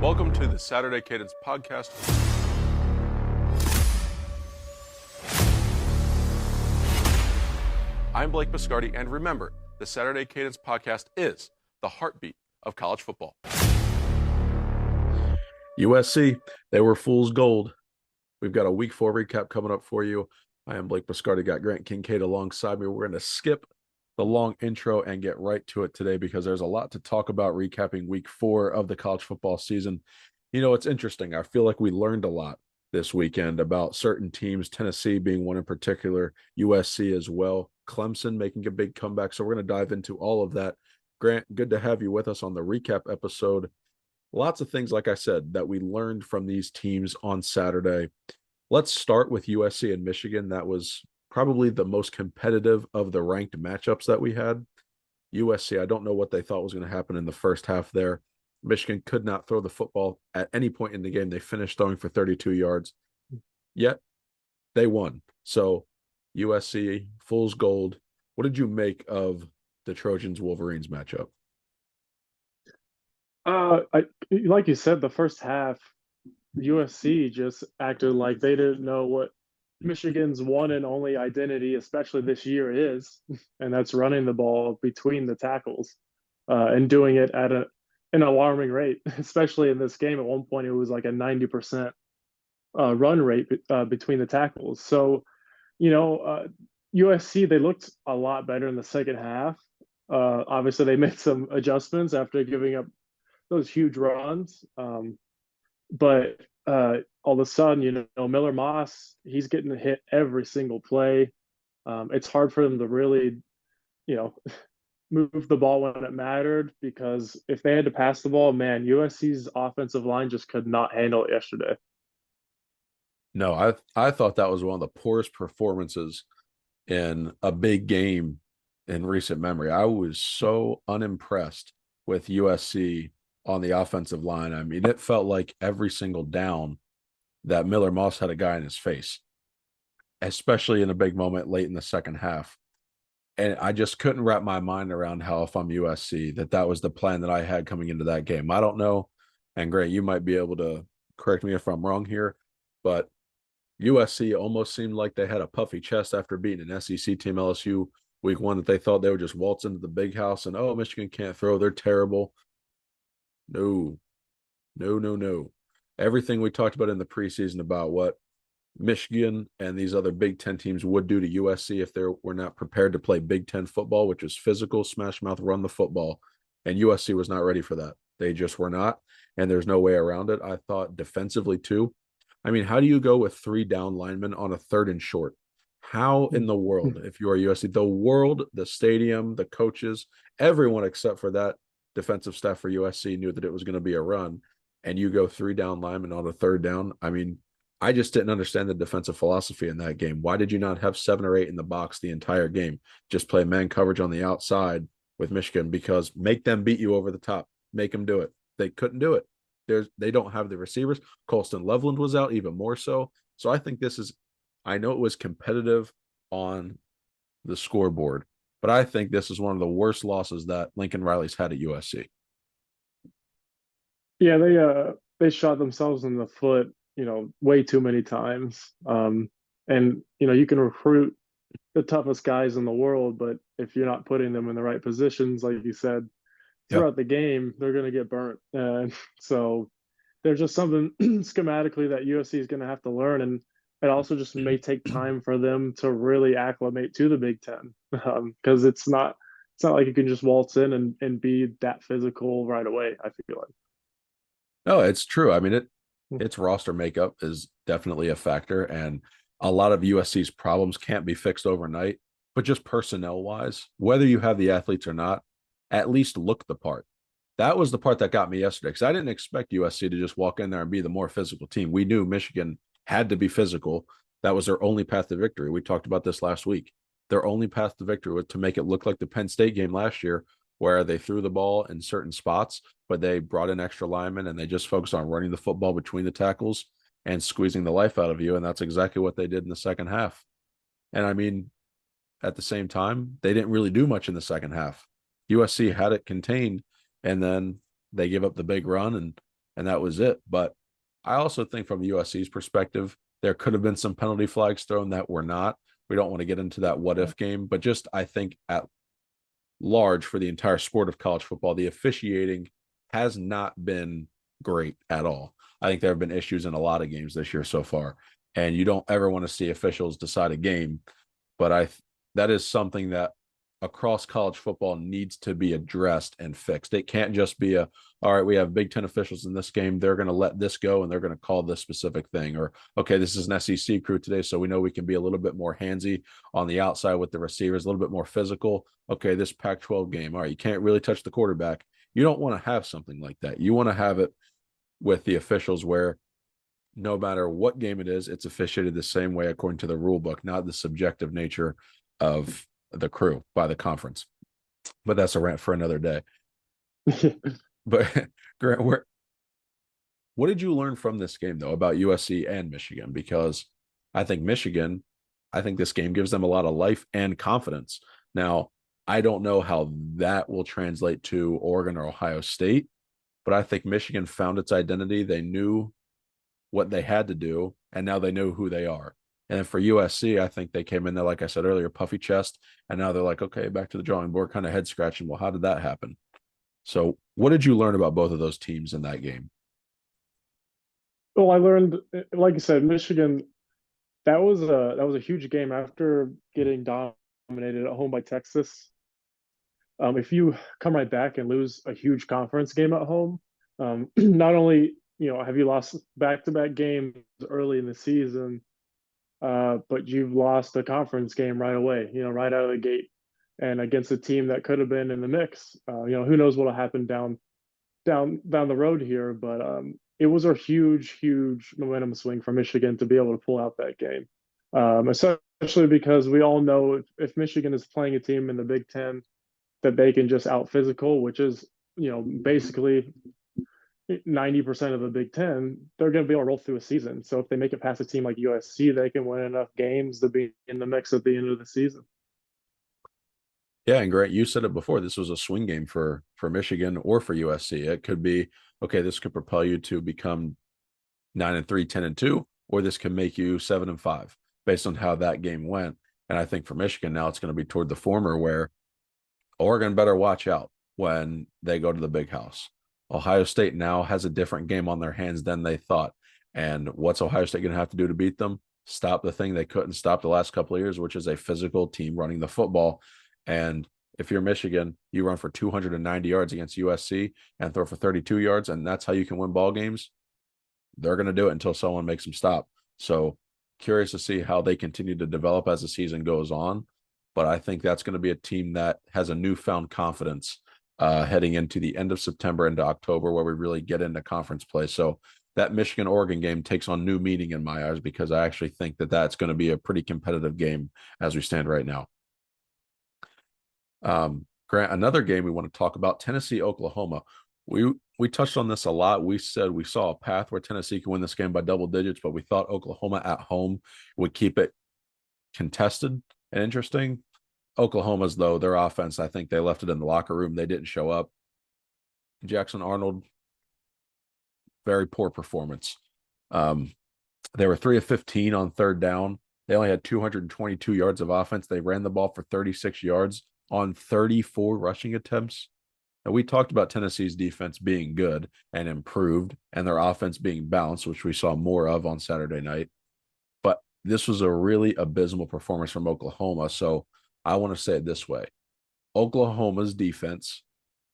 Welcome to the Saturday Cadence podcast. I'm Blake Biscardi, and remember, the Saturday Cadence podcast is the heartbeat of college football. USC, they were fool's gold. We've got a week 4 recap coming up for you. I am Blake Biscardi, got Grant Kincaid alongside me. We're going to skip the long intro and get right to it today because there's a lot to talk about recapping week 4 of the college football season. You know, it's interesting. I feel like we learned a lot this weekend about certain teams, Tennessee being one in particular, USC as well, Clemson making a big comeback. So we're going to dive into all of that. Grant, good to have you with us on the recap episode. Lots of things, like I said, that we learned from these teams on Saturday. Let's start with USC and Michigan. That was probably the most competitive of the ranked matchups that we had. USC, I don't know what they thought was going to happen in the first half there. Michigan could not throw the football at any point in the game. They finished throwing for 32 yards, yet they won. So USC, fool's gold. What did you make of the Trojans-Wolverines matchup? Like you said, the first half, USC just acted like they didn't know what Michigan's one and only identity, especially this year, is, and that's running the ball between the tackles, and doing it at an alarming rate, especially in this game. At one point, it was like a 90% run rate between the tackles. So, USC, they looked a lot better in the second half. Obviously, they made some adjustments after giving up those huge runs. But all of a sudden, Miller Moss, he's getting hit every single play. It's hard for them to really, move the ball when it mattered, because if they had to pass the ball, man, USC's offensive line just could not handle it yesterday. No, I thought that was one of the poorest performances in a big game in recent memory. I was so unimpressed with USC on the offensive line. I mean, it felt like every single down that Miller Moss had a guy in his face, especially in a big moment late in the second half. And I just couldn't wrap my mind around how, if I'm USC, that was the plan that I had coming into that game. I don't know. And Grant, you might be able to correct me if I'm wrong here, but USC almost seemed like they had a puffy chest after beating an SEC team, LSU, week 1, that they thought they would just waltz into the big house and, oh, Michigan can't throw. They're terrible. No. Everything we talked about in the preseason about what Michigan and these other Big Ten teams would do to USC if they were not prepared to play Big Ten football, which is physical, smash mouth, run the football. And USC was not ready for that. They just were not. And there's no way around it. I thought defensively too. I mean, how do you go with 3 down linemen on a 3rd and short? How in the world, if you are USC, the world, the stadium, the coaches, everyone except for that defensive staff for USC knew that it was going to be a run, and you go 3 down linemen on a 3rd down? I mean, I just didn't understand the defensive philosophy in that game. Why did you not have 7 or 8 in the box the entire game? Just play man coverage on the outside with Michigan, because make them beat you over the top. Make them do it. They couldn't do it. They don't have the receivers. Colston Loveland was out even more so. So I think I know it was competitive on the scoreboard, but I think this is one of the worst losses that Lincoln Riley's had at USC. Yeah, they shot themselves in the foot, way too many times. And you can recruit the toughest guys in the world, but if you're not putting them in the right positions, like you said, throughout the game, they're going to get burnt. And so there's just something schematically that USC is going to have to learn. And it also just may take time for them to really acclimate to the Big Ten, because it's not like you can just waltz in and be that physical right away, I feel like. No, it's true. I mean, its roster makeup is definitely a factor, and a lot of USC's problems can't be fixed overnight, but just personnel wise, whether you have the athletes or not, at least look the part. That was the part that got me yesterday, because I didn't expect USC to just walk in there and be the more physical team. We knew Michigan had to be physical. That was their only path to victory. We talked about this last week. Their only path to victory was to make it look like the Penn State game last year, where they threw the ball in certain spots, but they brought in extra linemen and they just focused on running the football between the tackles and squeezing the life out of you. And that's exactly what they did in the second half. And I mean, at the same time, they didn't really do much in the second half. USC had it contained, and then they give up the big run, and and that was it. But I also think from USC's perspective, there could have been some penalty flags thrown that were not. We don't want to get into that what if game, but just I think at large for the entire sport of college football, the officiating has not been great at all. I think there have been issues in a lot of games this year so far, and you don't ever want to see officials decide a game. But that is something that across college football needs to be addressed and fixed. It can't just be all right, we have Big Ten officials in this game. They're going to let this go and they're going to call this specific thing. Or, okay, this is an SEC crew today, so we know we can be a little bit more handsy on the outside with the receivers, a little bit more physical. Okay, this Pac-12 game, all right, you can't really touch the quarterback. You don't want to have something like that. You want to have it with the officials where no matter what game it is, it's officiated the same way according to the rule book, not the subjective nature of the crew by the conference. But that's a rant for another day. But Grant, what did you learn from this game though about USC and Michigan? Because I think this game gives them a lot of life and confidence. Now, I don't know how that will translate to Oregon or Ohio State, but I think Michigan found its identity. They knew what they had to do, and now they know who they are. And then for USC, I think they came in there, like I said earlier, puffy chest, and now they're like, okay, back to the drawing board, kind of head scratching. Well, how did that happen? So, what did you learn about both of those teams in that game? Well, I learned, like you said, Michigan. That was a huge game after getting dominated at home by Texas. If you come right back and lose a huge conference game at home, not only have you lost back-to-back games early in the season, but you've lost a conference game right away, right out of the gate, and against a team that could have been in the mix. Who knows what'll happen down the road here, but it was a huge momentum swing for Michigan to be able to pull out that game, especially because we all know if Michigan is playing a team in the Big Ten that they can just out physical, which is basically 90% of the Big Ten, they're going to be able to roll through a season. So if they make it past a team like USC, they can win enough games to be in the mix at the end of the season. Yeah, and Grant, you said it before. This was a swing game for Michigan or for USC. It could be okay. This could propel you to become 9-3, 10-2, or this can make you 7-5 based on how that game went. And I think for Michigan now, it's going to be toward the former, where Oregon better watch out when they go to the big house. Ohio State now has a different game on their hands than they thought. And what's Ohio State going to have to do to beat them? Stop the thing they couldn't stop the last couple of years, which is a physical team running the football. And if you're Michigan, you run for 290 yards against USC and throw for 32 yards, and that's how you can win ball games. They're going to do it until someone makes them stop. So curious to see how they continue to develop as the season goes on. But I think that's going to be a team that has a newfound confidence heading into the end of September into October, where we really get into conference play. So that Michigan-Oregon game takes on new meaning in my eyes, because I actually think that that's going to be a pretty competitive game as we stand right now. Grant, another game we want to talk about, Tennessee, Oklahoma. We touched on this a lot. We said we saw a path where Tennessee could win this game by double digits, but we thought Oklahoma at home would keep it contested and interesting. Oklahoma's, though, their offense, I think they left it in the locker room. They didn't show up. Jackson Arnold, very poor performance. They were 3 of 15 on third down. They only had 222 yards of offense. They ran the ball for 36 yards on 34 rushing attempts. And we talked about Tennessee's defense being good and improved, and their offense being balanced, which we saw more of on Saturday night. But this was a really abysmal performance from Oklahoma. So I want to say it this way: Oklahoma's defense,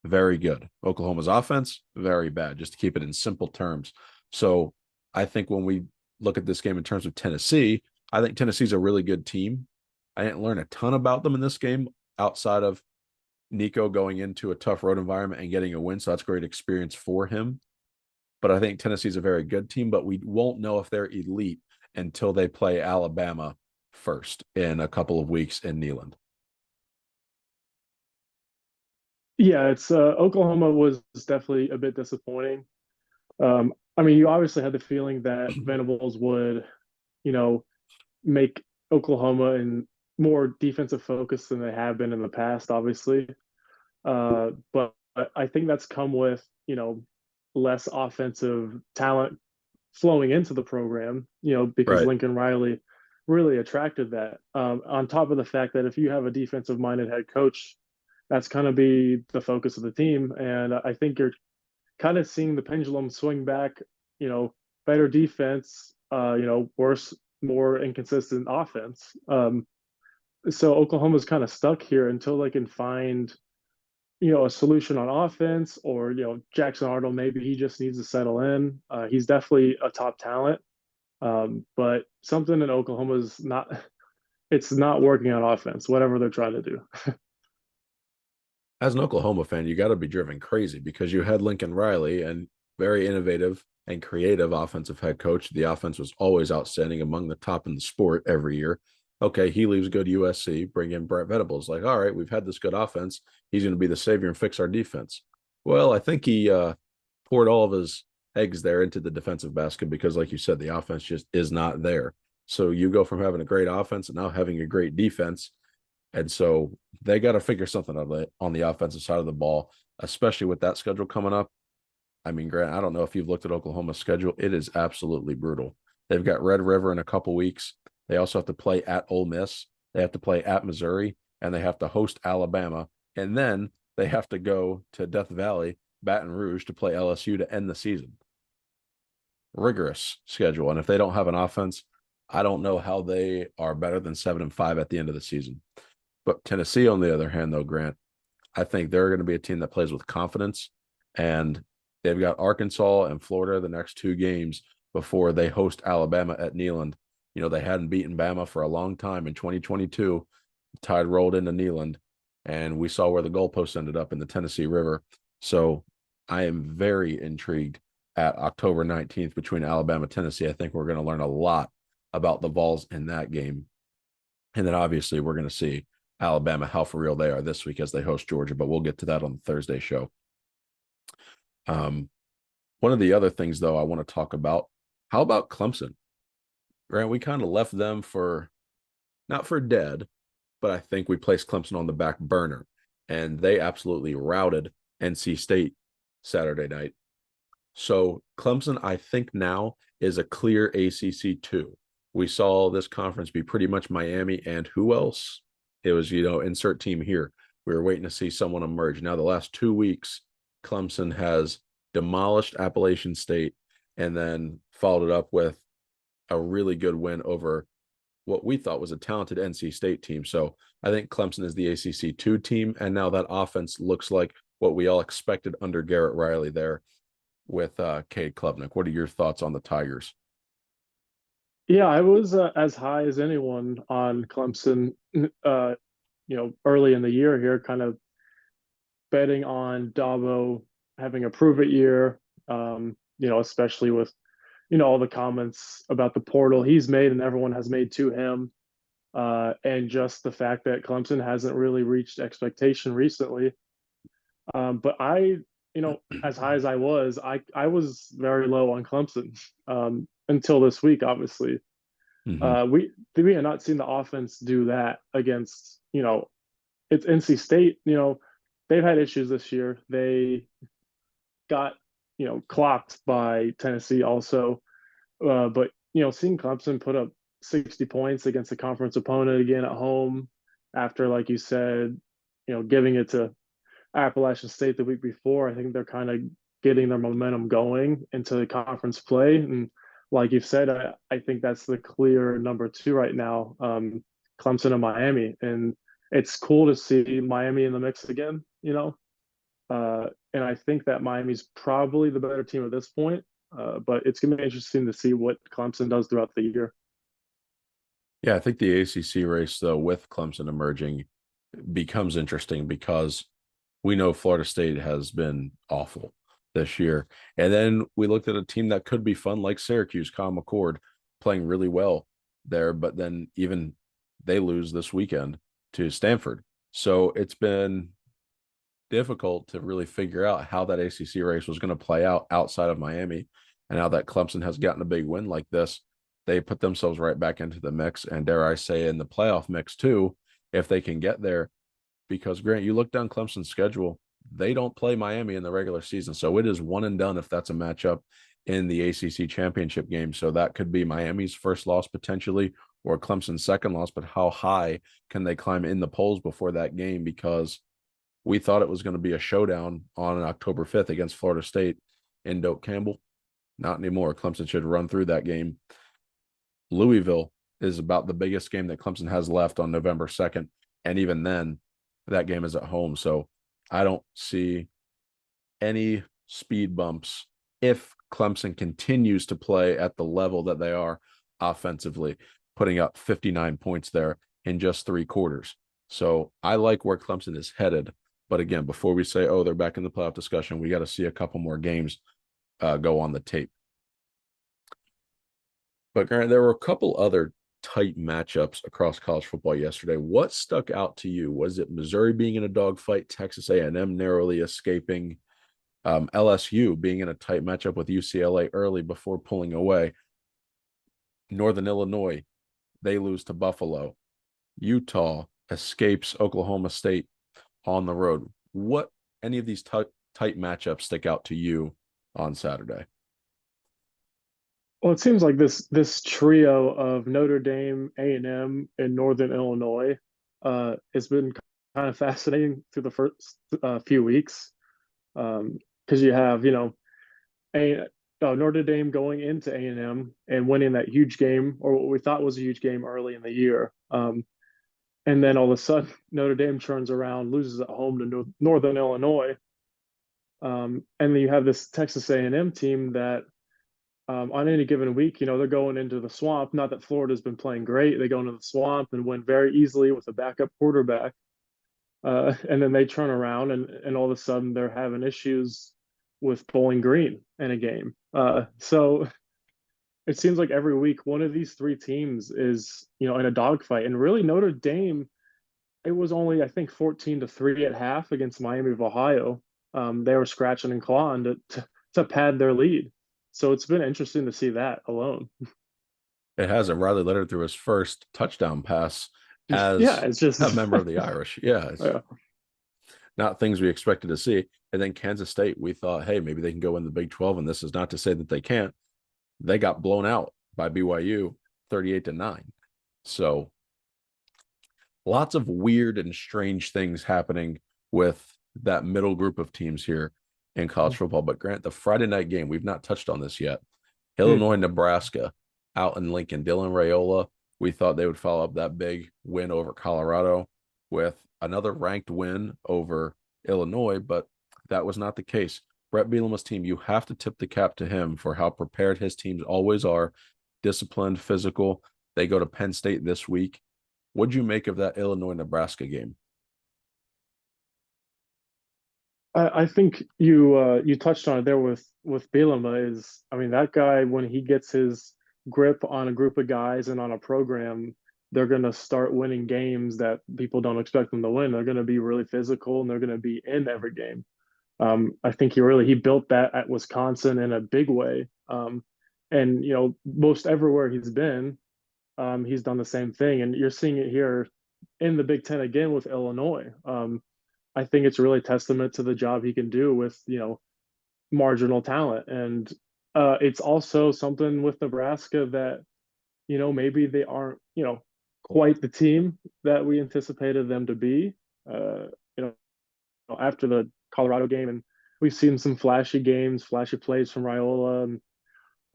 very good. Oklahoma's offense, very bad, just to keep it in simple terms. So I think when we look at this game in terms of Tennessee, I think Tennessee's a really good team. I didn't learn a ton about them in this game outside of Nico going into a tough road environment and getting a win. So that's great experience for him. But I think Tennessee's a very good team, but we won't know if they're elite until they play Alabama first in a couple of weeks in Neyland. Yeah, it's Oklahoma was definitely a bit disappointing. I mean, you obviously had the feeling that Venables would, you know, make Oklahoma and more defensive focus than they have been in the past, obviously. But I think that's come with, less offensive talent flowing into the program, because Right. Lincoln Riley really attracted that. On top of the fact that if you have a defensive minded head coach, that's going to be the focus of the team. And I think you're kind of seeing the pendulum swing back, better defense, worse, more inconsistent offense. So Oklahoma's kind of stuck here until they can find, a solution on offense, or, Jackson Arnold, maybe he just needs to settle in. He's definitely a top talent. But something in Oklahoma's not, it's not working on offense, whatever they're trying to do. As an Oklahoma fan, you got to be driven crazy because you had Lincoln Riley and very innovative and creative offensive head coach. The offense was always outstanding, among the top in the sport every year. Okay, he leaves, go to USC, bring in Brent Venables. Like, all right, we've had this good offense. He's going to be the savior and fix our defense. Well, I think he poured all of his eggs there into the defensive basket because, like you said, the offense just is not there. So you go from having a great offense and now having a great defense. And so they got to figure something out on the offensive side of the ball, especially with that schedule coming up. I mean, Grant, I don't know if you've looked at Oklahoma's schedule. It is absolutely brutal. They've got Red River in a couple weeks. They also have to play at Ole Miss. They have to play at Missouri, and they have to host Alabama. And then they have to go to Death Valley, Baton Rouge, to play LSU to end the season. Rigorous schedule. And if they don't have an offense, I don't know how they are better than 7-5 at the end of the season. But Tennessee, on the other hand, though, Grant, I think they're going to be a team that plays with confidence. And they've got Arkansas and Florida the next two games before they host Alabama at Neyland. They hadn't beaten Bama for a long time in 2022. The tide rolled into Neyland, and we saw where the goalposts ended up in the Tennessee River. So I am very intrigued at October 19th between Alabama and Tennessee. I think we're going to learn a lot about the Vols in that game. And then obviously we're going to see Alabama, how for real they are this week as they host Georgia, but we'll get to that on the Thursday show. One of the other things, though, I want to talk about, how about Clemson? Grant, we kind of left them for, not for dead, but I think we placed Clemson on the back burner, and they absolutely routed NC State Saturday night. So Clemson, I think now is a clear ACC 2. We saw this conference be pretty much Miami and who else? It was, insert team here. We were waiting to see someone emerge. Now, the last 2 weeks, Clemson has demolished Appalachian State and then followed it up with a really good win over what we thought was a talented NC State team. So I think Clemson is the ACC 2 team. And now that offense looks like what we all expected under Garrett Riley there with Cade Klubnik. What are your thoughts on the Tigers? Yeah, I was as high as anyone on Clemson, early in the year here, kind of betting on Dabo having a prove it year, especially with, all the comments about the portal he's made and everyone has made to him. And just the fact that Clemson hasn't really reached expectation recently. But as high as I was very low on Clemson until this week, obviously. Mm-hmm. We had not seen the offense do that against, it's NC State. They've had issues this year. They got, clocked by Tennessee also. But, seeing Clemson put up 60 points against a conference opponent again at home after, like you said, giving it to Appalachian State the week before, I think they're kind of getting their momentum going into the conference play. And like you've said, I think that's the clear number 2 right now, Clemson and Miami. And it's cool to see Miami in the mix again, and I think that Miami's probably the better team at this point. But it's going to be interesting to see what Clemson does throughout the year. Yeah, I think the ACC race, though, with Clemson emerging becomes interesting because we know Florida State has been awful this year. And then we looked at a team that could be fun, like Syracuse, Kyle McCord, playing really well there, but then even they lose this weekend to Stanford. So it's been difficult to really figure out how that ACC race was going to play out outside of Miami. And now that Clemson has gotten a big win like this, they put themselves right back into the mix, and dare I say in the playoff mix too, if they can get there. Because Grant, you look down Clemson's schedule, they don't play Miami in the regular season. So it is one and done if that's a matchup in the ACC championship game. So that could be Miami's first loss potentially, or Clemson's second loss. But how high can they climb in the polls before that game? Because we thought it was going to be a showdown on October 5th against Florida State in Doak Campbell. Not anymore. Clemson should run through that game. Louisville is about the biggest game that Clemson has left on November 2nd. And even then, that game is at home. So I don't see any speed bumps if Clemson continues to play at the level that they are offensively, putting up 59 points there in just 3 quarters. So I like where Clemson is headed. But again, before we say, oh, they're back in the playoff discussion, we got to see a couple more games go on the tape. But Grant, there were a couple other tight matchups across college football yesterday. What stuck out to you? Was it Missouri being in a dogfight, Texas A&M narrowly escaping, LSU being in a tight matchup with UCLA early before pulling away, Northern Illinois, they lose to Buffalo, Utah escapes Oklahoma State on the road? What any of these tight matchups stick out to you on Saturday? Well, it seems like this trio of Notre Dame, A&M, and Northern Illinois has been kind of fascinating through the first few weeks. Because you have, a Notre Dame going into A&M and winning that huge game, or what we thought was a huge game early in the year. And then all of a sudden, Notre Dame turns around, loses at home to Northern Illinois. And then you have this Texas A&M team that on any given week, they're going into the swamp. Not that Florida's been playing great. They go into the swamp and win very easily with a backup quarterback. And then they turn around and all of a sudden they're having issues with Bowling Green in a game. So it seems like every week one of these 3 teams is, in a dogfight. And really Notre Dame, it was only, I think, 14-3 at half against Miami of Ohio. They were scratching and clawing to pad their lead. So it's been interesting to see that alone. It has a Riley Leonard through his first touchdown pass Yeah, as it's just a member of the Irish. Yeah, it's yeah. not things we expected to see. And then Kansas State, we thought, hey, maybe they can go in the Big 12. And this is not to say that they can't. They got blown out by BYU 38-9. So lots of weird and strange things happening with that middle group of teams here in college football. But Grant, the Friday night game, we've not touched on this yet. Mm. Illinois, Nebraska out in Lincoln. Dylan Raiola, we thought they would follow up that big win over Colorado with another ranked win over Illinois, but that was not the case. Brett Bielema's team, you have to tip the cap to him for how prepared his teams always are, disciplined, physical. They go to Penn State this week. What'd you make of that Illinois-Nebraska game? I think you touched on it there with Bielema is, I mean, that guy, when he gets his grip on a group of guys and on a program, they're going to start winning games that people don't expect them to win. They're going to be really physical and they're going to be in every game. I think he built that at Wisconsin in a big way. And most everywhere he's been, he's done the same thing. And you're seeing it here in the Big Ten again with Illinois. I think it's really testament to the job he can do with, marginal talent. And it's also something with Nebraska that, maybe they aren't, quite the team that we anticipated them to be. You know, after the Colorado game, and we've seen some flashy games, flashy plays from Raiola. And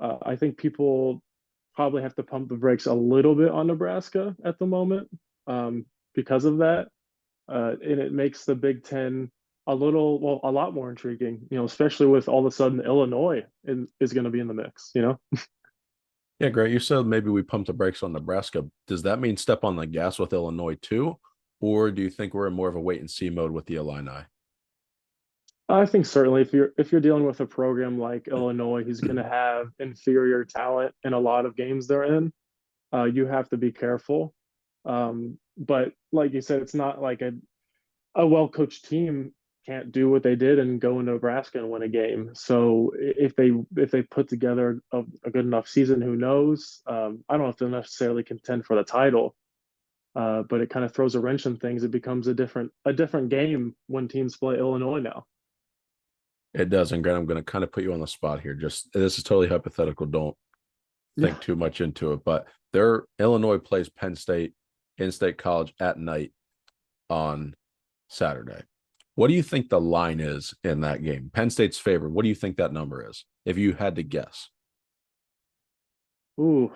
I think people probably have to pump the brakes a little bit on Nebraska at the moment because of that. And it makes the Big Ten a lot more intriguing, especially with all of a sudden Illinois is going to be in the mix. Yeah, Grant, you said maybe we pumped the brakes on Nebraska. Does that mean step on the gas with Illinois too? Or do you think we're in more of a wait and see mode with the Illini? I think certainly if you're dealing with a program like Illinois, he's going to have inferior talent in a lot of games they're in. You have to be careful. But like you said, it's not like a well-coached team can't do what they did and go into Nebraska and win a game. So if they put together a good enough season, who knows? I don't know if they'll necessarily contend for the title, But it kind of throws a wrench in things. It becomes a different game when teams play Illinois now. It does. And Grant, I'm going to kind of put you on the spot here. Just this is totally hypothetical. Don't Yeah. think too much into it. But their Illinois plays Penn State in-state college at night on Saturday. What do you think the line is in that game? Penn State's favorite. What do you think that number is? If you had to guess. Ooh,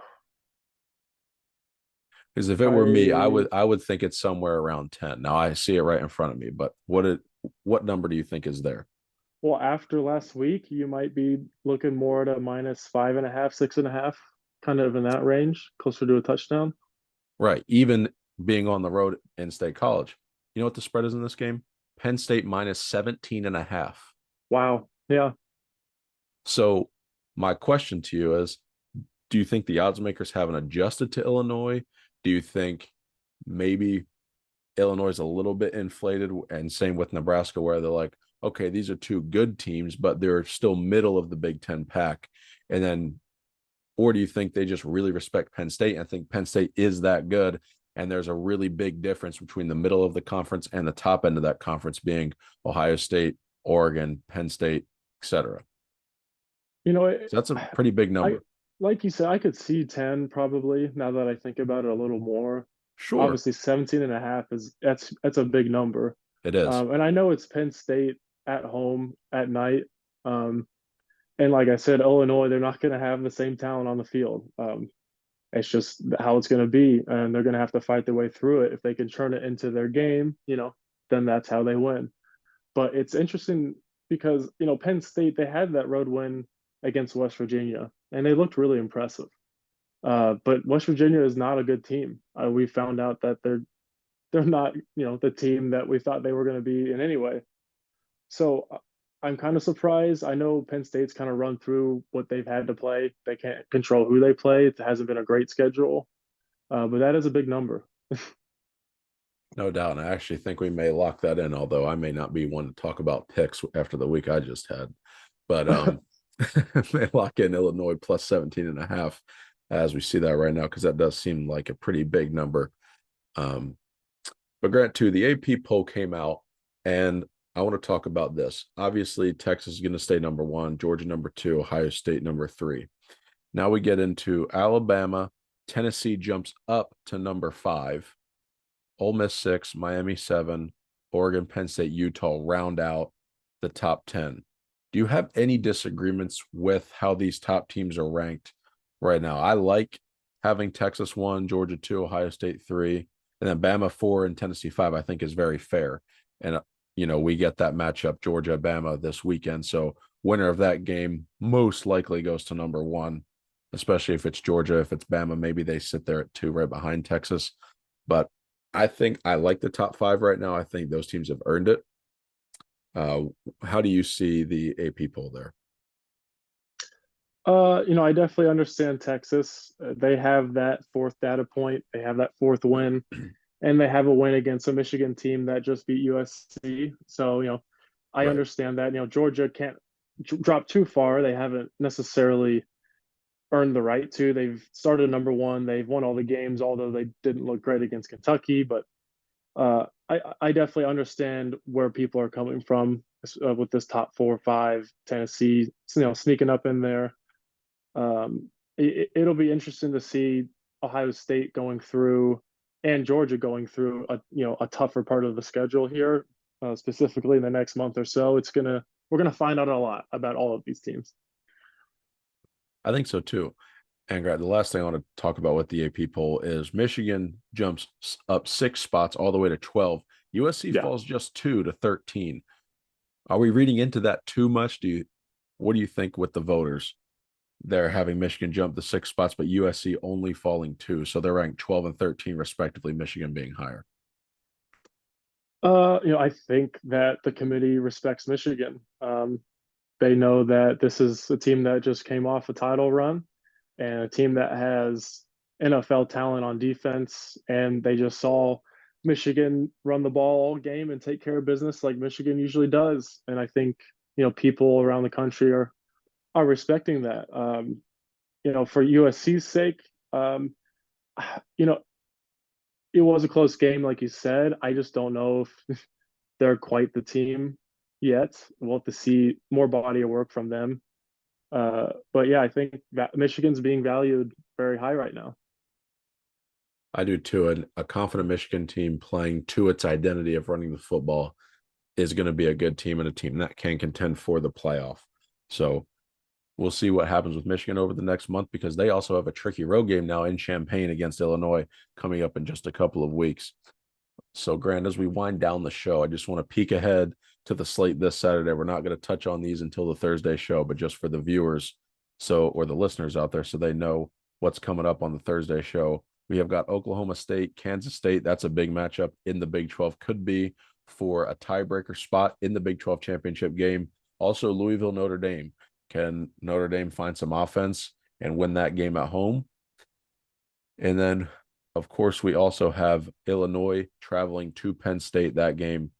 Because if it were me, I I would I would think it's somewhere around 10. Now I see it right in front of me, but what number do you think is there? well, after last week, you might be looking more at a minus 5.5, 6.5, kind of in that range, closer to a touchdown. Right. Even being on the road in state college. You know what the spread is in this game? Penn State minus 17 and a half. Wow. Yeah. So my question to you is, do you think the odds makers haven't adjusted to Illinois? Do you think maybe Illinois is a little bit inflated, and same with Nebraska, where they're like, okay, these are two good teams, but they're still middle of the Big Ten pack. And then, or do you think they just really respect Penn State and think Penn State is that good? And there's a really big difference between the middle of the conference and the top end of that conference being Ohio State, Oregon, Penn State, etc. You know, So that's a pretty big I number. like you said, I could see 10 probably now that I think about it a little more. Sure, Obviously, 17 and a half is that's a big number. it is. And I know it's Penn State at home at night. Um, and like I said, Illinois, they're not going to have the same talent on the field. It's just how it's going to be, and they're going to have to fight their way through it. If they can turn it into their game, then that's how they win. But it's interesting because, Penn State, they had that road win against West Virginia, and they looked really impressive. But West Virginia is not a good team. We found out that they're not, the team that we thought they were going to be in anyway. So I'm kind of surprised. I know Penn State's kind of run through what they've had to play. They can't control who they play. It hasn't been a great schedule, but that is a big number. No doubt. And I actually think we may lock that in, although I may not be one to talk about picks after the week I just had. But may lock in Illinois plus 17 and a half as we see that right now, because that does seem like a pretty big number. But Grant, too, the AP poll came out, and I want to talk about this. Obviously, Texas is going to stay number one, Georgia number two, Ohio State number three. Now we get into Alabama. Tennessee jumps up to number five. Ole Miss 6, Miami 7, Oregon, Penn State, Utah round out the top 10. Do you have any disagreements with how these top teams are ranked right now? I like having Texas 1, Georgia 2, Ohio State 3, and then Bama 4 and Tennessee 5, I think is very fair. And, we get that matchup, Georgia, Bama this weekend. So winner of that game most likely goes to number 1, especially if it's Georgia. If it's Bama, maybe they sit there at 2 right behind Texas. But I think I like the top 5 right now. I think those teams have earned it. How do you see the AP poll there? I definitely understand Texas. They have that fourth data point. They have that fourth win, and they have a win against a Michigan team that just beat USC. So, I Right. understand that. Georgia can't drop too far. They haven't necessarily earned the right to. They've started number one. They've won all the games, although they didn't look great against Kentucky. But I definitely understand where people are coming from with this top 4 or 5. Tennessee, sneaking up in there. It'll be interesting to see Ohio State going through and Georgia going through a tougher part of the schedule here, specifically in the next month or so. We're gonna find out a lot about all of these teams. I think so too. And Grant, the last thing I want to talk about with the AP poll is Michigan jumps up 6 spots all the way to 12. USC Yeah. falls just 2 to 13. Are we reading into that too much? What do you think with the voters? They're having Michigan jump the 6 spots, but USC only falling 2. So they're ranked 12 and 13, respectively, Michigan being higher. I think that the committee respects Michigan. They know that this is a team that just came off a title run and a team that has NFL talent on defense, and they just saw Michigan run the ball all game and take care of business like Michigan usually does. And I think people around the country are respecting that. For USC's sake, you know, it was a close game, like you said. I just don't know if they're quite the team yet. We'll have to see more body of work from them. But yeah, I think that Michigan's being valued very high right now. I do too. And a confident Michigan team playing to its identity of running the football is going to be a good team and a team that can contend for the playoff. So we'll see what happens with Michigan over the next month because they also have a tricky road game now in Champaign against Illinois coming up in just a couple of weeks. So, Grant, as we wind down the show, I just want to peek ahead to the slate this Saturday. We're not going to touch on these until the Thursday show, but just for the viewers, or the listeners out there, so they know what's coming up on the Thursday show. We have got Oklahoma State, Kansas State. That's a big matchup in the Big 12. Could be for a tiebreaker spot in the Big 12 championship game. Also, Louisville, Notre Dame. Can Notre Dame find some offense and win that game at home? And then, of course, we also have Illinois traveling to Penn State. That game,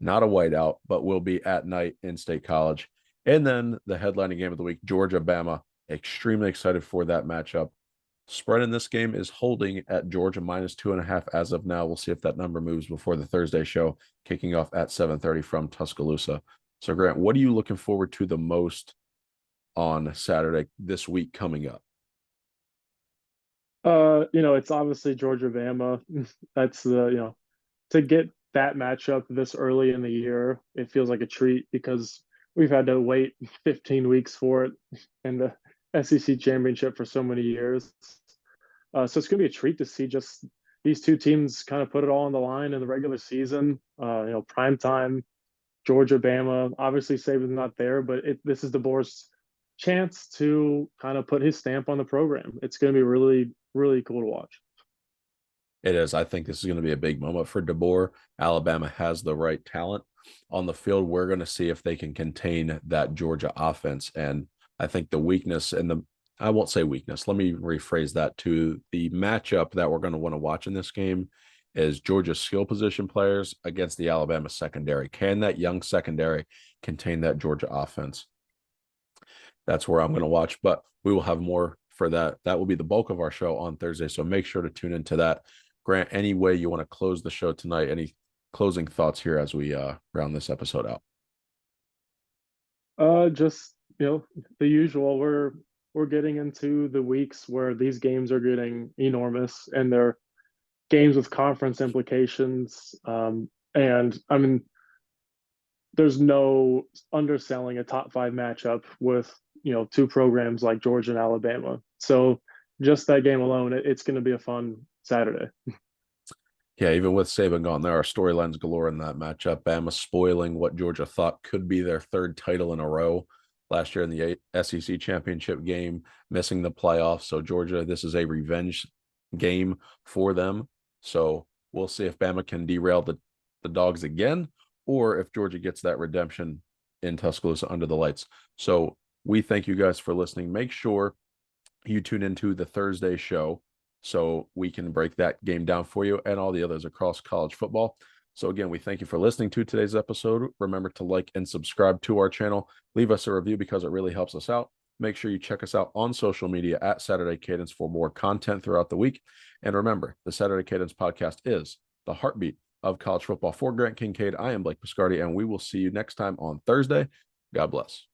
not a whiteout, but will be at night in State College. And then the headlining game of the week, Georgia, Bama. Extremely excited for that matchup. Spread in this game is holding at Georgia -2.5 as of now. We'll see if that number moves before the Thursday show, kicking off at 7:30 from Tuscaloosa. So, Grant, what are you looking forward to the most on Saturday this week coming up? It's obviously Georgia Bama. That's to get that matchup this early in the year, it feels like a treat because we've had to wait 15 weeks for it in the SEC championship for so many years. So it's going to be a treat to see just these two teams kind of put it all on the line in the regular season. Prime time, Georgia, Bama. Obviously, Saban's not there, but this is DeBoer's chance to kind of put his stamp on the program. It's going to be really, really cool to watch. It is. I think this is going to be a big moment for DeBoer. Alabama has the right talent on the field. We're going to see if they can contain that Georgia offense. And I think the weakness I won't say weakness. Let me rephrase that to the matchup that we're going to want to watch in this game is Georgia's skill position players against the Alabama secondary. Can that young secondary contain that Georgia offense? That's where I'm going to watch, but we will have more for that. That will be the bulk of our show on Thursday. So make sure to tune into that. Grant, any way you want to close the show tonight? Any closing thoughts here as we round this episode out? Just the usual. We're getting into the weeks where these games are getting enormous and they're games with conference implications. And I mean, there's no underselling a top 5 matchup with two programs like Georgia and Alabama. So just that game alone, it's going to be a fun Saturday. Yeah, even with Saban gone, there are storylines galore in that matchup. Bama spoiling what Georgia thought could be their third title in a row last year in the SEC championship game, missing the playoffs. So Georgia, this is a revenge game for them. So we'll see if Bama can derail the Dogs again, or if Georgia gets that redemption in Tuscaloosa under the lights. So we thank you guys for listening. Make sure you tune into the Thursday show so we can break that game down for you and all the others across college football. So again, we thank you for listening to today's episode. Remember to like and subscribe to our channel. Leave us a review because it really helps us out. Make sure you check us out on social media at Saturday Cadence for more content throughout the week. And remember, the Saturday Cadence podcast is the heartbeat of college football. For Grant Kincaid, I am Blake Biscardi, and we will see you next time on Thursday. God bless.